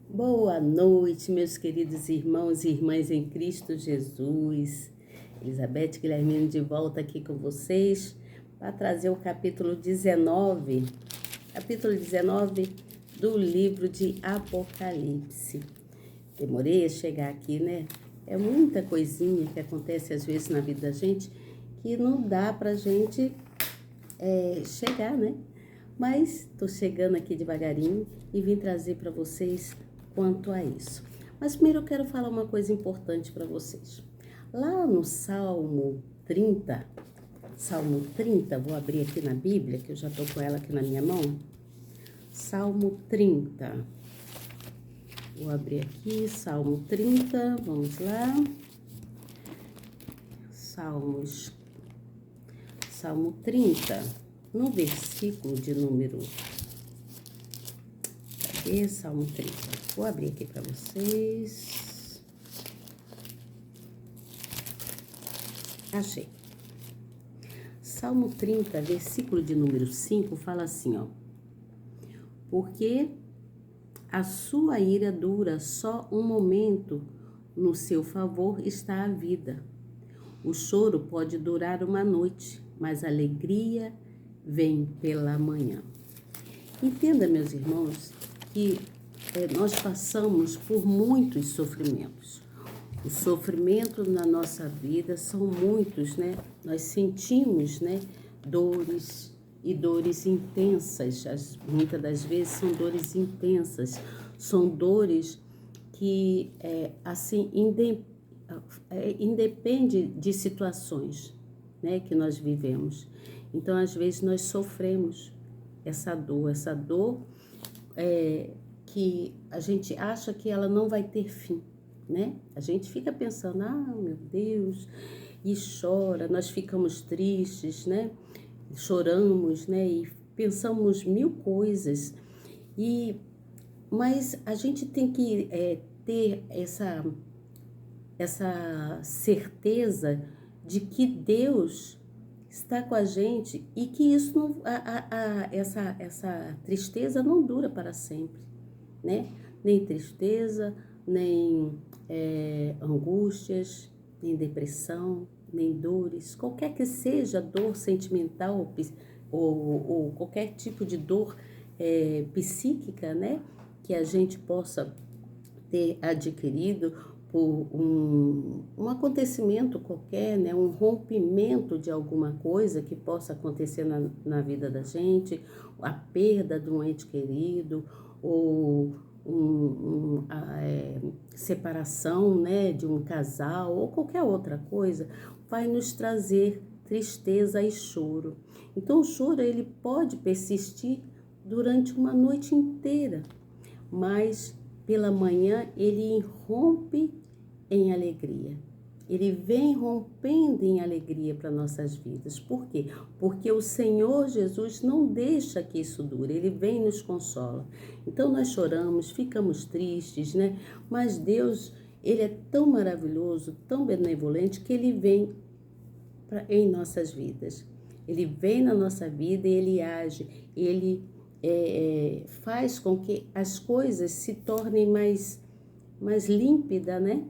Boa noite, meus queridos irmãos e irmãs em Cristo Jesus. Elizabeth Guilhermino de volta aqui com vocês para trazer o capítulo 19 do livro de Apocalipse. Demorei a chegar aqui, né? É muita coisinha que acontece às vezes na vida da gente que não dá pra gente chegar, né? Mas estou chegando aqui devagarinho e vim trazer para vocês quanto a isso. Mas primeiro eu quero falar uma coisa importante para vocês. Lá no Salmo 30, vou abrir aqui na Bíblia, que eu já estou com ela aqui na minha mão. Salmo 30. Vou abrir aqui, Salmo 30, vamos lá. Salmo 30, no versículo de número... Cadê? Salmo 30. Vou abrir aqui para vocês. Achei. Salmo 30, versículo de número 5, fala assim, ó. Porque a sua ira dura só um momento, no seu favor está a vida. O choro pode durar uma noite, mas a alegria vem pela manhã. Entenda, meus irmãos, que nós passamos por muitos sofrimentos. Os sofrimentos na nossa vida são muitos, né? Nós sentimos, né, dores e dores intensas. Muitas das vezes são dores intensas, são dores que, assim, independe de situações, né, que nós vivemos. Então, às vezes, nós sofremos essa dor que a gente acha que ela não vai ter fim, né? A gente fica pensando, meu Deus, e chora, nós ficamos tristes, né? Choramos, né? E pensamos mil coisas. Mas a gente tem que ter essa certeza de que Deus está com a gente e que isso não, essa tristeza não dura para sempre, né? Nem tristeza, nem angústias, nem depressão, nem dores, qualquer que seja dor sentimental ou qualquer tipo de dor psíquica, né? Que a gente possa ter adquirido por um acontecimento qualquer, né? Um rompimento de alguma coisa que possa acontecer na vida da gente, a perda de um ente querido, ou separação, né, de um casal, ou qualquer outra coisa, vai nos trazer tristeza e choro. Então o choro ele pode persistir durante uma noite inteira, mas pela manhã ele irrompe em alegria. Ele vem rompendo em alegria para nossas vidas. Por quê? Porque o Senhor Jesus não deixa que isso dure. Ele vem e nos consola. Então nós choramos, ficamos tristes, né? Mas Deus, Ele é tão maravilhoso, tão benevolente, que Ele vem em nossas vidas. Ele vem na nossa vida e Ele age. Ele faz com que as coisas se tornem mais límpidas, né?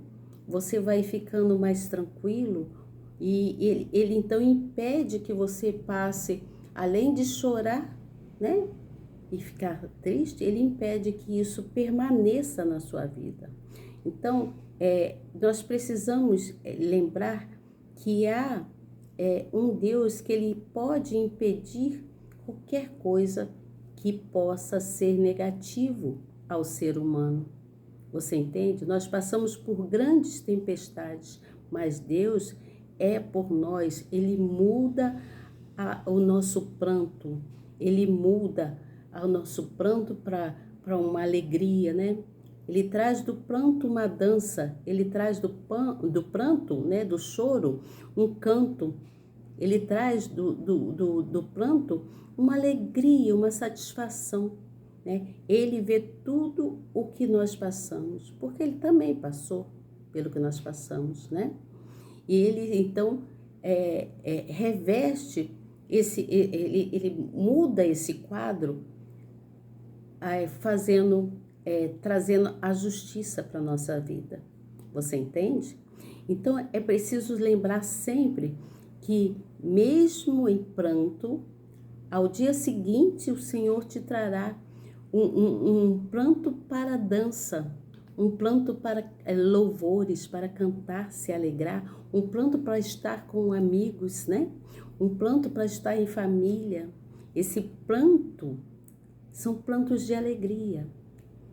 Você vai ficando mais tranquilo e ele então impede que você passe, além de chorar, né? E ficar triste, ele impede que isso permaneça na sua vida. Então, nós precisamos lembrar que há um Deus que ele pode impedir qualquer coisa que possa ser negativo ao ser humano. Você entende? Nós passamos por grandes tempestades, mas Deus é por nós. Ele muda o nosso pranto. Ele muda o nosso pranto para uma alegria, né? Ele traz do pranto uma dança. Ele traz do pranto, né, do choro, um canto. Ele traz do pranto uma alegria, uma satisfação, né? Ele vê tudo o que nós passamos, porque ele também passou pelo que nós passamos, né? E ele, então, reveste, ele muda esse quadro, fazendo trazendo a justiça para a nossa vida. Você entende? Então, é preciso lembrar sempre que, mesmo em pranto, ao dia seguinte o Senhor te trará um pranto para a dança, um pranto para louvores, para cantar, se alegrar, um pranto para estar com amigos, né? Um pranto para estar em família. Esse pranto são prantos de alegria,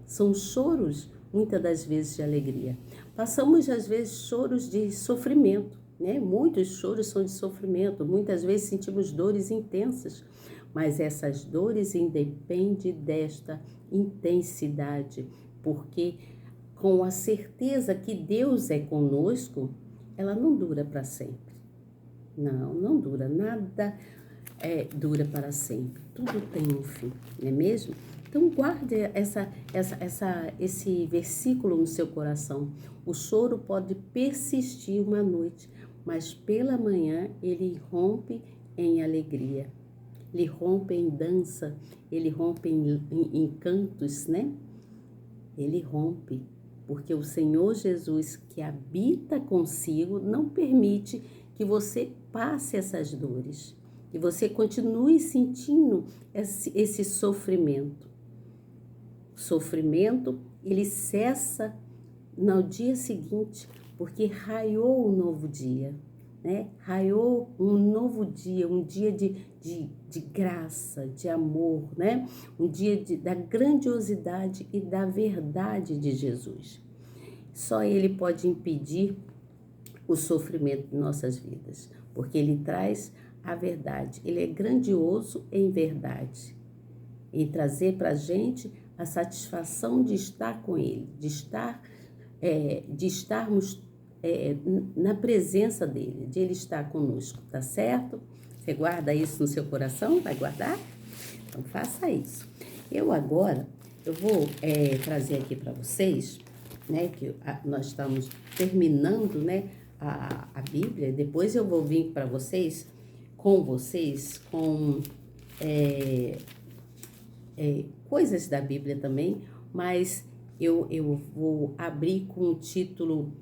são choros, muitas das vezes, de alegria. Passamos, às vezes, choros de sofrimento, né? Muitos choros são de sofrimento, muitas vezes sentimos dores intensas, mas essas dores independem desta intensidade, porque com a certeza que Deus é conosco, ela não dura para sempre. Não dura, nada dura para sempre. Tudo tem um fim, não é mesmo? Então guarde esse versículo no seu coração. O choro pode persistir uma noite, mas pela manhã ele rompe em alegria. Ele rompe em dança, ele rompe em cantos, né? Ele rompe, porque o Senhor Jesus, que habita consigo, não permite que você passe essas dores, que você continue sentindo esse sofrimento. O sofrimento, ele cessa no dia seguinte, porque raiou um novo dia, né? Raiou um novo dia, um dia de graça, de amor, né? Um dia da grandiosidade e da verdade de Jesus. Só Ele pode impedir o sofrimento de nossas vidas, porque Ele traz a verdade. Ele é grandioso em verdade, em trazer para a gente a satisfação de estar com Ele, de estarmos na presença dEle, de Ele estar conosco, tá certo? Você guarda isso no seu coração? Vai guardar? Então faça isso. Eu vou trazer aqui para vocês, né, que nós estamos terminando, né, a Bíblia. Depois eu vou vir para vocês, com coisas da Bíblia também, mas eu vou abrir com o título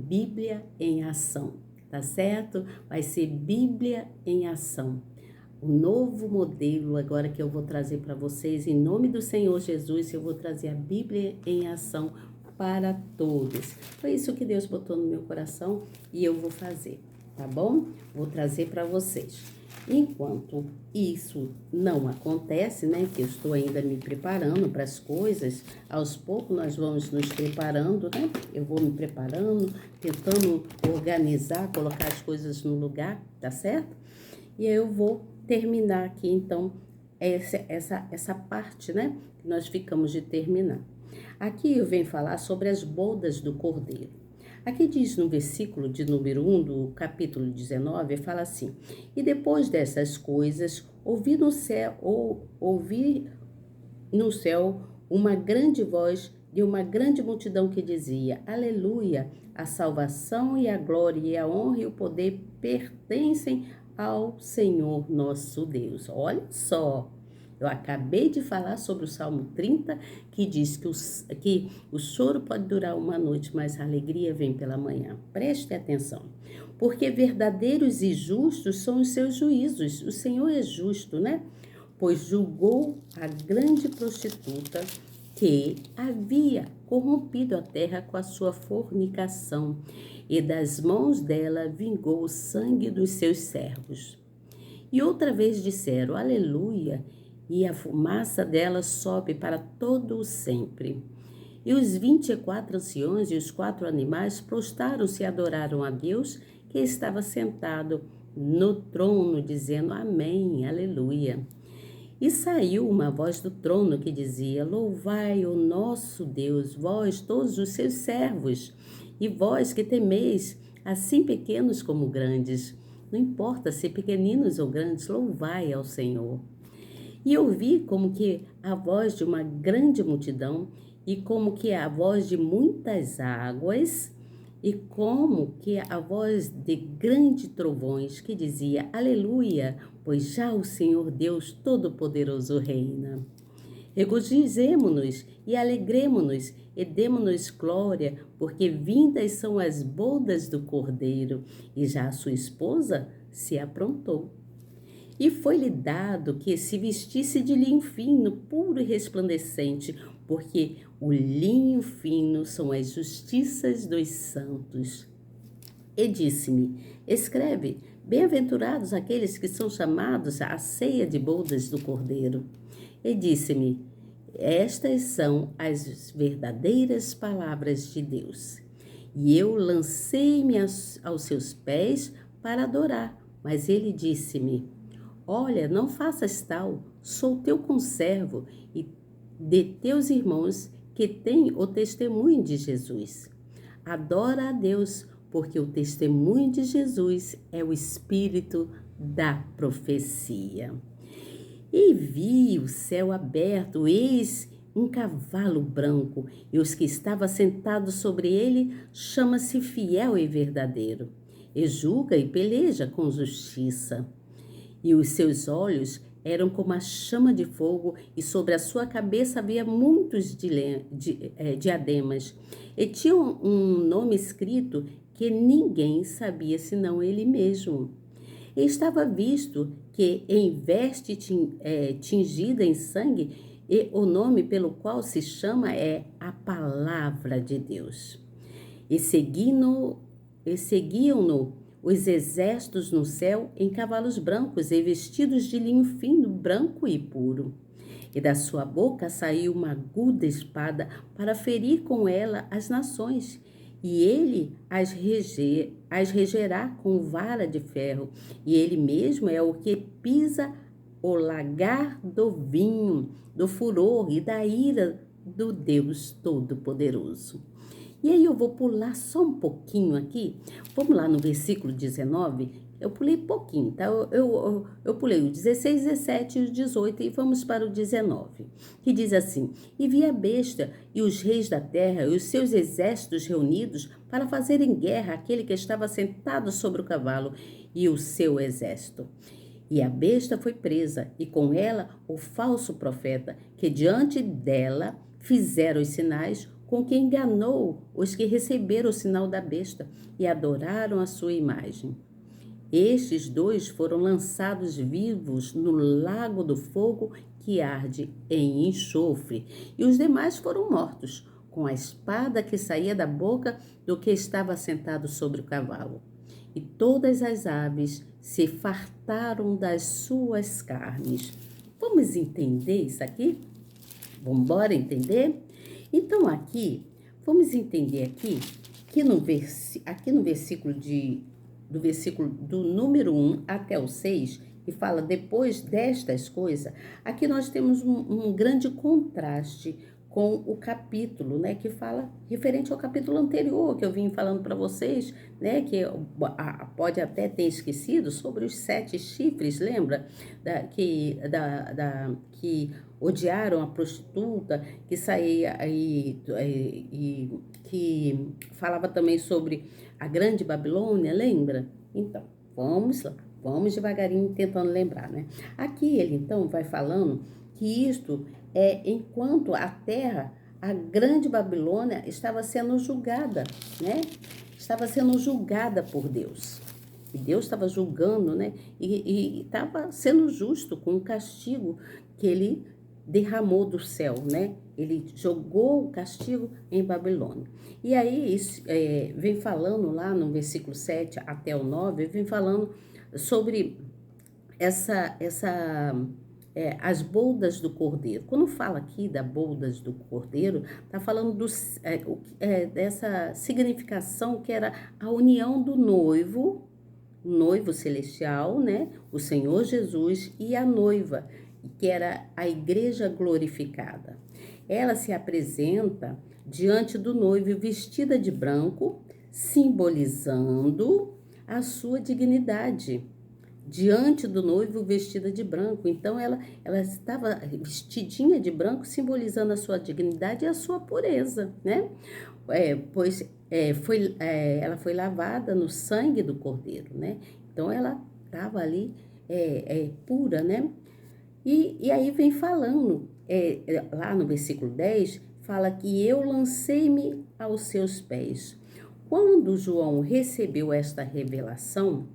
Bíblia em Ação, tá certo? Vai ser Bíblia em Ação. O novo modelo agora que eu vou trazer para vocês, em nome do Senhor Jesus, eu vou trazer a Bíblia em ação para todos. Foi isso que Deus botou no meu coração e eu vou fazer, tá bom? Vou trazer para vocês. Enquanto isso não acontece, né, que eu estou ainda me preparando para as coisas, aos poucos nós vamos nos preparando, né? Eu vou me preparando, tentando organizar, colocar as coisas no lugar, tá certo? E aí eu vou terminar aqui, então, essa parte, né, que nós ficamos de terminar. Aqui eu venho falar sobre as bodas do Cordeiro. Aqui diz no versículo de número 1 do capítulo 19, fala assim: E depois dessas coisas, ouvi no céu uma grande voz de uma grande multidão que dizia: Aleluia! A salvação e a glória e a honra e o poder pertencem ao Senhor nosso Deus. Olha só, eu acabei de falar sobre o Salmo 30, que diz que o choro pode durar uma noite, mas a alegria vem pela manhã. Preste atenção, porque verdadeiros e justos são os seus juízos. O Senhor é justo, né? Pois julgou a grande prostituta que havia corrompido a terra com a sua fornicação, e das mãos dela vingou o sangue dos seus servos. E outra vez disseram, Aleluia, e a fumaça dela sobe para todo o sempre. E os 24 anciões e os 4 animais prostaram-se e adoraram a Deus, que estava sentado no trono, dizendo Amém, Aleluia. E saiu uma voz do trono que dizia, Louvai o nosso Deus, vós todos os seus servos, e vós que temeis, assim pequenos como grandes. Não importa se pequeninos ou grandes, louvai ao Senhor. E ouvi como que a voz de uma grande multidão, e como que a voz de muitas águas, e como que a voz de grandes trovões, que dizia, Aleluia, pois já o Senhor Deus Todo-Poderoso reina. Regozijemo-nos e alegremo-nos e demo-nos glória, porque vindas são as bodas do Cordeiro, e já a sua esposa se aprontou. E foi-lhe dado que se vestisse de linho fino, puro e resplandecente, porque o linho fino são as justiças dos santos. E disse-me: escreve, bem-aventurados aqueles que são chamados à ceia de bodas do Cordeiro. E disse-me: estas são as verdadeiras palavras de Deus. E eu lancei-me aos seus pés para adorar, mas ele disse-me: olha, não faças tal, sou teu conservo e de teus irmãos que têm o testemunho de Jesus. Adora a Deus, porque o testemunho de Jesus é o espírito da profecia. E vi o céu aberto, eis um cavalo branco, e os que estavam sentados sobre ele chama-se Fiel e Verdadeiro, e julga e peleja com justiça. E os seus olhos eram como a chama de fogo, e sobre a sua cabeça havia muitos diademas, e tinha um nome escrito que ninguém sabia senão ele mesmo. E estava visto que em veste tingida em sangue, e o nome pelo qual se chama é a Palavra de Deus. E seguiam-no os exércitos no céu em cavalos brancos e vestidos de linho fino, branco e puro. E da sua boca saiu uma aguda espada para ferir com ela as nações. E ele as regerá com vara de ferro, e ele mesmo é o que pisa o lagar do vinho, do furor e da ira do Deus Todo-Poderoso. E aí eu vou pular só um pouquinho aqui, vamos lá no versículo 19, eu pulei pouquinho, tá? Eu pulei o 16, 17 e o 18 e vamos para o 19, que diz assim: e vi a besta e os reis da terra e os seus exércitos reunidos para fazerem guerra àquele que estava sentado sobre o cavalo e o seu exército. E a besta foi presa, e com ela o falso profeta, que diante dela fizeram os sinais, com que enganou os que receberam o sinal da besta e adoraram a sua imagem. Estes dois foram lançados vivos no lago do fogo que arde em enxofre, e os demais foram mortos com a espada que saía da boca do que estava sentado sobre o cavalo. E todas as aves se fartaram das suas carnes. Vamos entender isso aqui? Vamos embora entender? Então aqui, vamos entender aqui que no versículo do número 1 até o 6, que fala depois destas coisas, aqui nós temos um grande contraste com o capítulo, né, que fala referente ao capítulo anterior, que eu vim falando para vocês, né, que pode até ter esquecido, sobre os 7 chifres, lembra? Que odiaram a prostituta, que saía e que falava também sobre a grande Babilônia, lembra? Então, vamos lá, vamos devagarinho tentando lembrar, né? Aqui ele então vai falando que isto é enquanto a terra, a grande Babilônia, estava sendo julgada, né? Estava sendo julgada por Deus. E Deus estava julgando, né? E estava sendo justo com o castigo que ele derramou do céu, né? Ele jogou o castigo em Babilônia. E aí, vem falando lá no versículo 7 até o 9, vem falando sobre as boldas do cordeiro. Quando fala aqui das boldas do cordeiro, está falando dessa significação que era a união do noivo celestial, né? O Senhor Jesus e a noiva, que era a igreja glorificada. Ela se apresenta diante do noivo vestida de branco, simbolizando a sua dignidade. Diante do noivo vestida de branco. Então ela estava vestidinha de branco, simbolizando a sua dignidade e a sua pureza, né? Ela foi lavada no sangue do cordeiro, né? Então ela estava ali pura, né? E aí vem falando lá no versículo 10, fala que eu lancei-me aos seus pés. Quando João recebeu esta revelação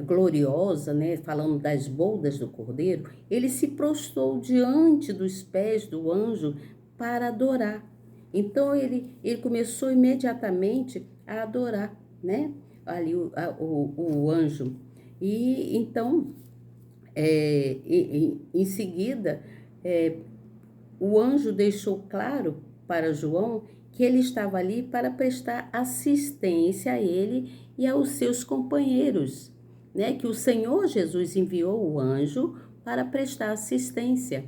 gloriosa, né, falando das bodas do Cordeiro, ele se prostrou diante dos pés do anjo para adorar. Então ele começou imediatamente a adorar, né, ali o anjo. E então, em seguida, o anjo deixou claro para João que ele estava ali para prestar assistência a ele e aos seus companheiros, né? Que o Senhor Jesus enviou o anjo para prestar assistência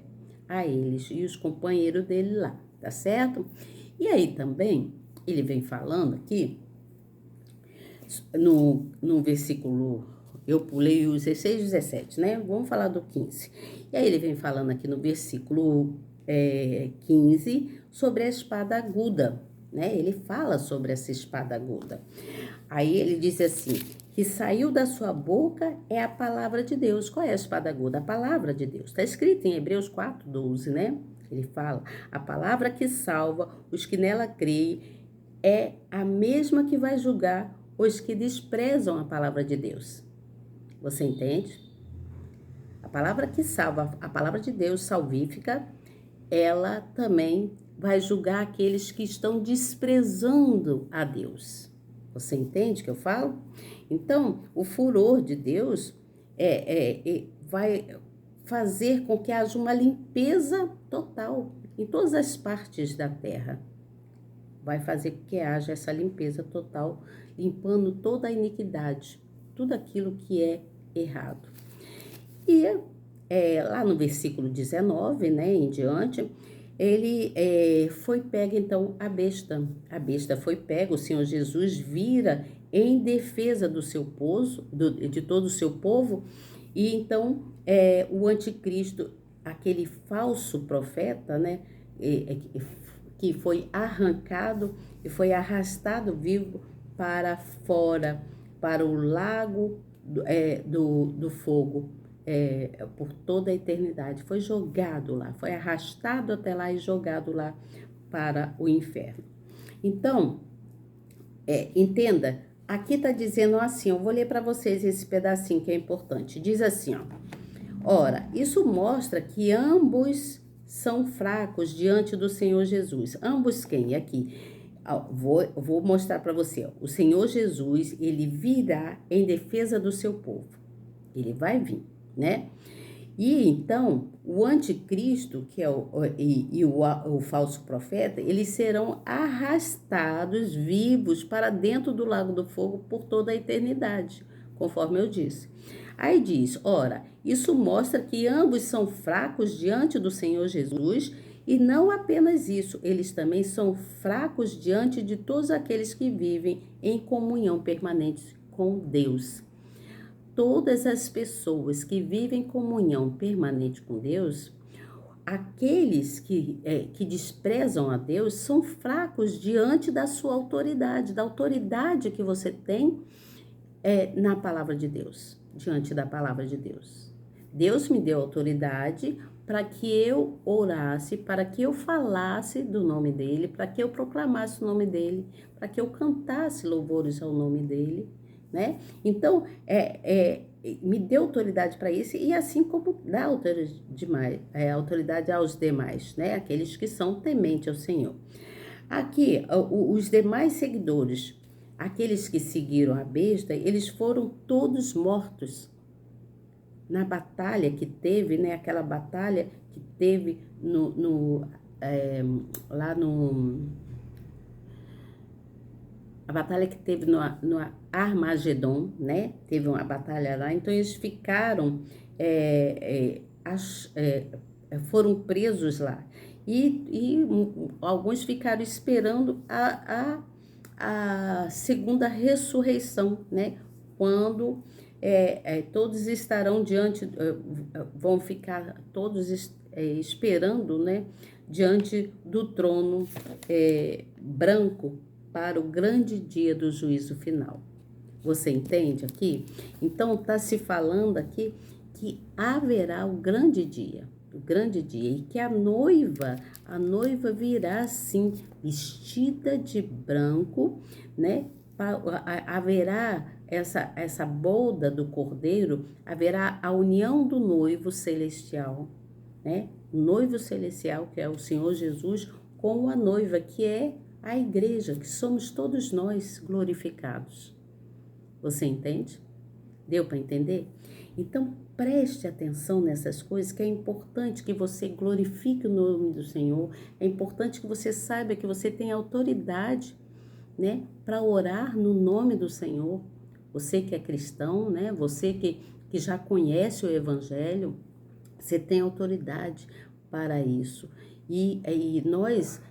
a eles e os companheiros dele lá, tá certo? E aí também, ele vem falando aqui, no versículo, eu pulei os 16 e 17, né? Vamos falar do 15. E aí ele vem falando aqui no versículo 15 sobre a espada aguda, né? Ele fala sobre essa espada aguda. Aí ele diz assim, que saiu da sua boca é a palavra de Deus. Qual é a espada aguda? A palavra de Deus. Está escrito em Hebreus 4:12, né? Ele fala, a palavra que salva os que nela creem é a mesma que vai julgar os que desprezam a palavra de Deus. Você entende? A palavra que salva, a palavra de Deus salvífica, ela também vai julgar aqueles que estão desprezando a Deus. Você entende o que eu falo? Então, o furor de Deus vai fazer com que haja uma limpeza total em todas as partes da terra. Vai fazer com que haja essa limpeza total, limpando toda a iniquidade, tudo aquilo que é errado. E lá no versículo 19, né, em diante, ele foi pega então a besta. A besta foi pega, o Senhor Jesus vira em defesa do seu povo, de todo o seu povo, e então o anticristo, aquele falso profeta, né, que foi arrancado e foi arrastado vivo para fora, para o lago do fogo, por toda a eternidade. Foi jogado lá, foi arrastado até lá e jogado lá para o inferno. Então, entenda, aqui está dizendo assim, eu vou ler para vocês esse pedacinho que é importante. Diz assim, ó, ora, isso mostra que ambos são fracos diante do Senhor Jesus. Ambos quem? Aqui, vou mostrar para você. Ó. O Senhor Jesus, ele virá em defesa do seu povo. Ele vai vir, né? E então, o anticristo, que é o falso profeta, eles serão arrastados vivos para dentro do lago do fogo por toda a eternidade, conforme eu disse. Aí diz, ora, isso mostra que ambos são fracos diante do Senhor Jesus, e não apenas isso, eles também são fracos diante de todos aqueles que vivem em comunhão permanente com Deus. Todas as pessoas que vivem em comunhão permanente com Deus, aqueles que desprezam a Deus, são fracos diante da sua autoridade, da autoridade que você tem na palavra de Deus, diante da palavra de Deus. Deus me deu autoridade para que eu orasse, para que eu falasse do nome dele, para que eu proclamasse o nome dele, para que eu cantasse louvores ao nome dele, né? Então, me deu autoridade para isso, e assim como dá autoridade aos demais, né? Aqueles que são tementes ao Senhor. Aqui, os demais seguidores, aqueles que seguiram a besta, eles foram todos mortos na batalha que teve, né? Aquela batalha que teve lá no... A batalha que teve no Armagedon, né? Teve uma batalha lá, então eles ficaram, foram presos lá. E alguns ficaram esperando a segunda ressurreição, né? Quando todos estarão vão ficar todos esperando, né? Diante do trono branco, para o grande dia do juízo final. Você entende aqui? Então, está se falando aqui que haverá o grande dia. do grande dia, e que a noiva virá assim, vestida de branco, né? Haverá essa boda do Cordeiro, haverá a união do noivo celestial, né? O noivo celestial, que é o Senhor Jesus, com a noiva, que é a igreja, que somos todos nós glorificados. Você entende? Deu para entender? Então, preste atenção nessas coisas, que é importante que você glorifique o nome do Senhor, é importante que você saiba que você tem autoridade, né, para orar no nome do Senhor. Você que é cristão, né, você que já conhece o Evangelho, você tem autoridade para isso. E nós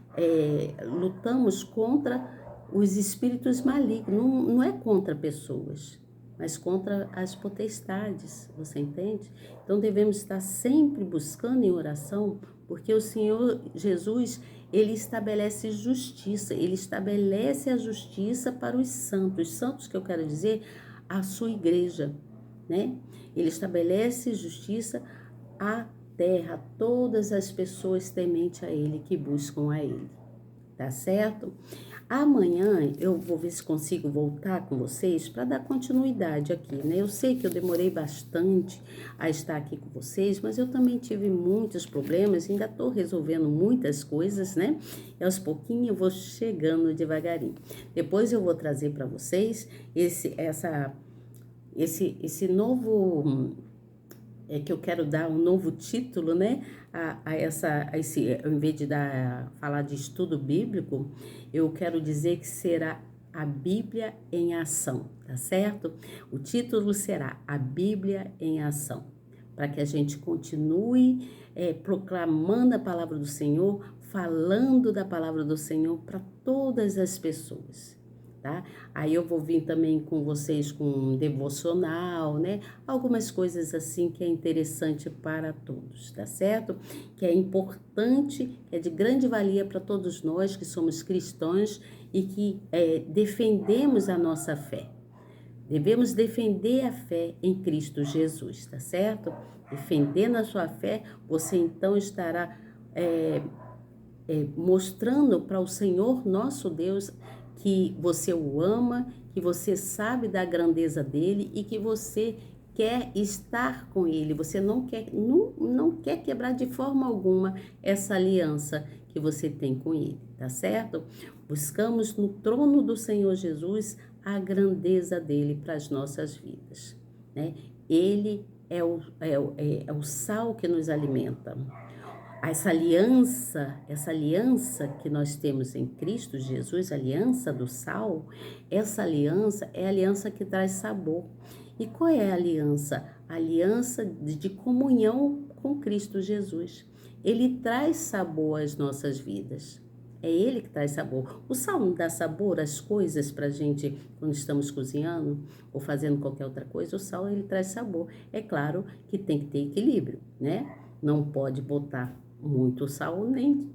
lutamos contra os espíritos malignos, não é contra pessoas, mas contra as potestades, você entende? Então devemos estar sempre buscando em oração, porque o Senhor Jesus, ele estabelece justiça, ele estabelece a justiça para os santos que eu quero dizer, a sua igreja, né? Ele estabelece justiça à terra, todas as pessoas temente a ele, que buscam a ele, tá certo? Amanhã eu vou ver se consigo voltar com vocês para dar continuidade aqui, né? Eu sei que eu demorei bastante a estar aqui com vocês, mas eu também tive muitos problemas, ainda estou resolvendo muitas coisas, né? E aos pouquinhos eu vou chegando devagarinho. Depois eu vou trazer para vocês esse novo, que eu quero dar um novo título, né? Ao invés de falar de estudo bíblico, eu quero dizer que será a Bíblia em ação, tá certo? O título será a Bíblia em ação, para que a gente continue proclamando a palavra do Senhor, falando da palavra do Senhor para todas as pessoas. Tá? Aí eu vou vir também com vocês com um devocional, né? Algumas coisas assim que é interessante para todos, tá certo? Que é importante, que é de grande valia para todos nós que somos cristãos e que defendemos a nossa fé. Devemos defender a fé em Cristo Jesus, tá certo? Defendendo a sua fé, você então estará mostrando para o Senhor nosso Deus que você o ama, que você sabe da grandeza dele e que você quer estar com ele. Você não quer quebrar de forma alguma essa aliança que você tem com ele, tá certo? Buscamos no trono do Senhor Jesus a grandeza dele para as nossas vidas, né? Ele é o sal que nos alimenta. Essa aliança que nós temos em Cristo Jesus, a aliança do sal, essa aliança é a aliança que traz sabor. E qual é a aliança? A aliança de comunhão com Cristo Jesus. Ele traz sabor às nossas vidas. É ele que traz sabor. O sal não dá sabor às coisas para a gente quando estamos cozinhando ou fazendo qualquer outra coisa. O sal, ele traz sabor. É claro que tem que ter equilíbrio, né? Não pode botar muito sal, nem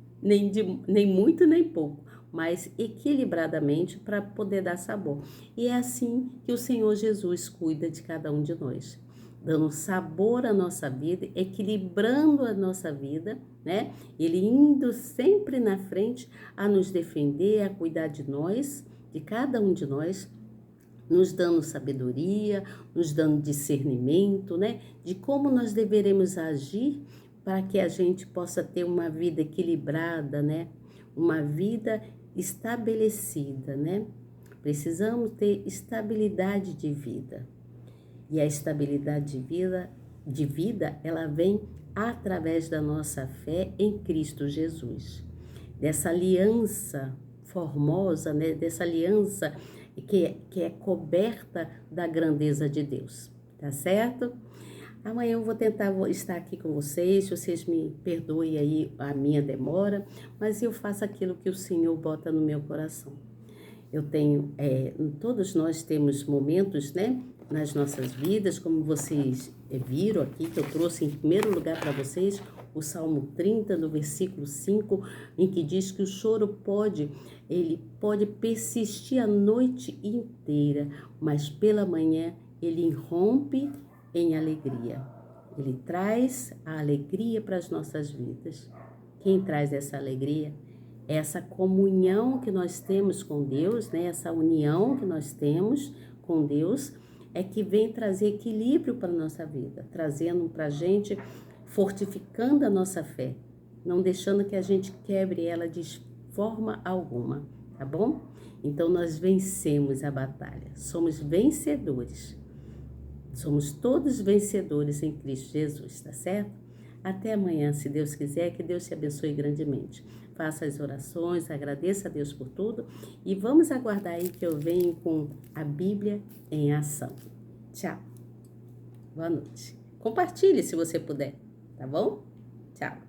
muito nem pouco, mas equilibradamente para poder dar sabor. E é assim que o Senhor Jesus cuida de cada um de nós, dando sabor à nossa vida, equilibrando a nossa vida, né? Ele indo sempre na frente a nos defender, a cuidar de nós, de cada um de nós, nos dando sabedoria, nos dando discernimento, né? De como nós deveremos agir para que a gente possa ter uma vida equilibrada, né? Uma vida estabelecida, né? Precisamos ter estabilidade de vida. E a estabilidade de vida, ela vem através da nossa fé em Cristo Jesus. Dessa aliança formosa, né? Dessa aliança que é coberta da grandeza de Deus, tá certo? Amanhã eu vou tentar estar aqui com vocês me perdoem aí a minha demora, mas eu faço aquilo que o Senhor bota no meu coração. Eu tenho, todos nós temos momentos, né, nas nossas vidas, como vocês viram aqui, que eu trouxe em primeiro lugar para vocês, o Salmo 30, no versículo 5, em que diz que o choro ele pode persistir a noite inteira, mas pela manhã ele irrompe em alegria. Ele traz a alegria para as nossas vidas. Quem traz essa alegria é essa comunhão que nós temos com Deus, né? Essa união que nós temos com Deus é que vem trazer equilíbrio para a nossa vida, trazendo para a gente, fortificando a nossa fé, não deixando que a gente quebre ela de forma alguma, tá bom? Então nós vencemos a batalha, somos vencedores. Somos todos vencedores em Cristo Jesus, tá certo? Até amanhã, se Deus quiser, que Deus te abençoe grandemente. Faça as orações, agradeça a Deus por tudo e vamos aguardar aí que eu venho com a Bíblia em ação. Tchau. Boa noite. Compartilhe se você puder, tá bom? Tchau.